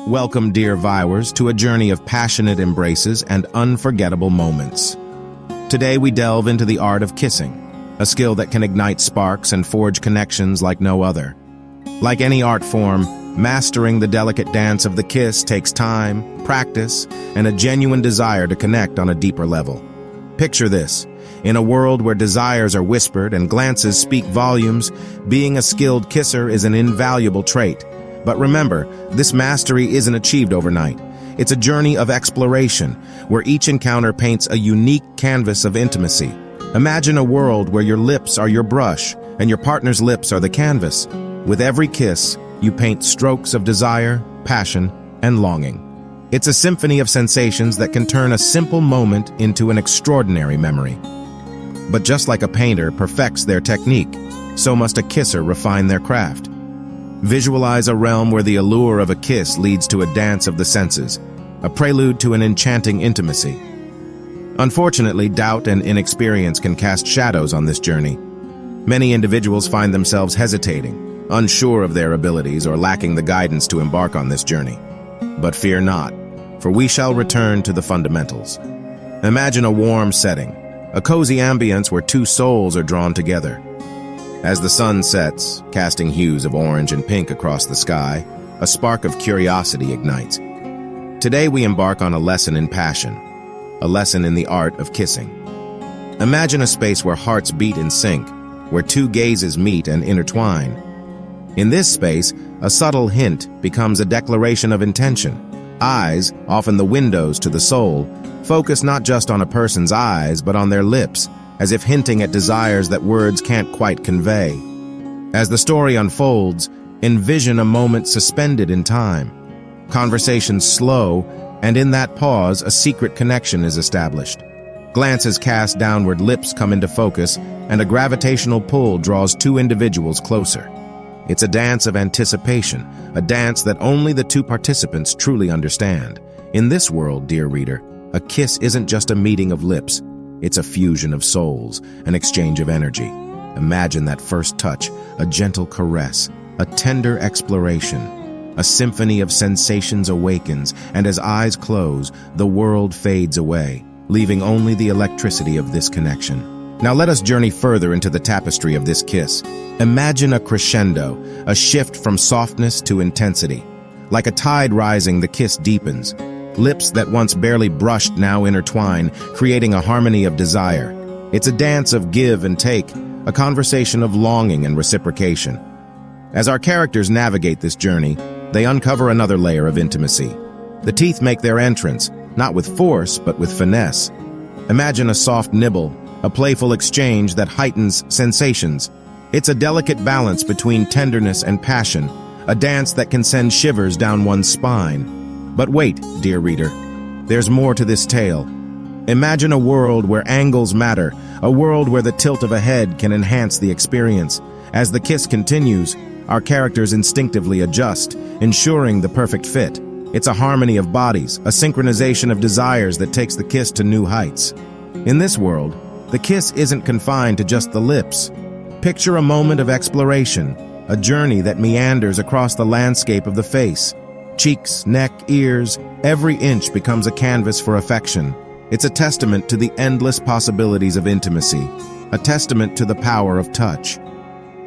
Welcome, dear viewers, to a journey of passionate embraces and unforgettable moments. Today we delve into the art of kissing, a skill that can ignite sparks and forge connections like no other. Like any art form, mastering the delicate dance of the kiss takes time, practice, and a genuine desire to connect on a deeper level. Picture this. In a world where desires are whispered and glances speak volumes, being a skilled kisser is an invaluable trait. But remember, this mastery isn't achieved overnight. It's a journey of exploration, where each encounter paints a unique canvas of intimacy. Imagine a world where your lips are your brush, and your partner's lips are the canvas. With every kiss, you paint strokes of desire, passion, and longing. It's a symphony of sensations that can turn a simple moment into an extraordinary memory. But just like a painter perfects their technique, so must a kisser refine their craft. Visualize a realm where the allure of a kiss leads to a dance of the senses, a prelude to an enchanting intimacy. Unfortunately, doubt and inexperience can cast shadows on this journey. Many individuals find themselves hesitating, unsure of their abilities, or lacking the guidance to embark on this journey. But fear not, for we shall return to the fundamentals. Imagine a warm setting, a cozy ambience where two souls are drawn together. As the sun sets, casting hues of orange and pink across the sky, a spark of curiosity ignites. Today we embark on a lesson in passion, a lesson in the art of kissing. Imagine a space where hearts beat in sync, where two gazes meet and intertwine. In this space, a subtle hint becomes a declaration of intention. Eyes, often the windows to the soul, focus not just on a person's eyes but on their lips, as if hinting at desires that words can't quite convey. As the story unfolds, envision a moment suspended in time. Conversations slow, and in that pause, a secret connection is established. Glances cast downward, lips come into focus, and a gravitational pull draws two individuals closer. It's a dance of anticipation, a dance that only the two participants truly understand. In this world, dear reader, a kiss isn't just a meeting of lips. It's a fusion of souls, an exchange of energy. Imagine that first touch, a gentle caress, a tender exploration. A symphony of sensations awakens, and as eyes close, the world fades away, leaving only the electricity of this connection. Now let us journey further into the tapestry of this kiss. Imagine a crescendo, a shift from softness to intensity. Like a tide rising, the kiss deepens. Lips that once barely brushed now intertwine, creating a harmony of desire. It's a dance of give and take, a conversation of longing and reciprocation. As our characters navigate this journey, they uncover another layer of intimacy. The teeth make their entrance, not with force, but with finesse. Imagine a soft nibble, a playful exchange that heightens sensations. It's a delicate balance between tenderness and passion, a dance that can send shivers down one's spine. But wait, dear reader, there's more to this tale. Imagine a world where angles matter, a world where the tilt of a head can enhance the experience. As the kiss continues, our characters instinctively adjust, ensuring the perfect fit. It's a harmony of bodies, a synchronization of desires that takes the kiss to new heights. In this world, the kiss isn't confined to just the lips. Picture a moment of exploration, a journey that meanders across the landscape of the face. Cheeks, neck, ears, every inch becomes a canvas for affection. It's a testament to the endless possibilities of intimacy, a testament to the power of touch.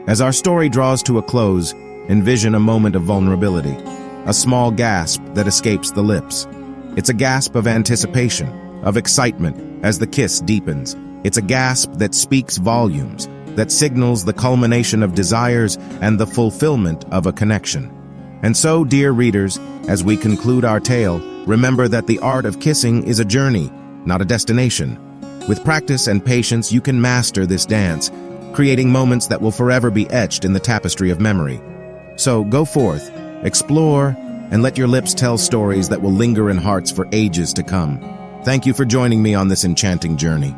As our story draws to a close, envision a moment of vulnerability, a small gasp that escapes the lips. It's a gasp of anticipation, of excitement as the kiss deepens. It's a gasp that speaks volumes, that signals the culmination of desires and the fulfillment of a connection. And so, dear readers, as we conclude our tale, remember that the art of kissing is a journey, not a destination. With practice and patience, you can master this dance, creating moments that will forever be etched in the tapestry of memory. So go forth, explore, and let your lips tell stories that will linger in hearts for ages to come. Thank you for joining me on this enchanting journey.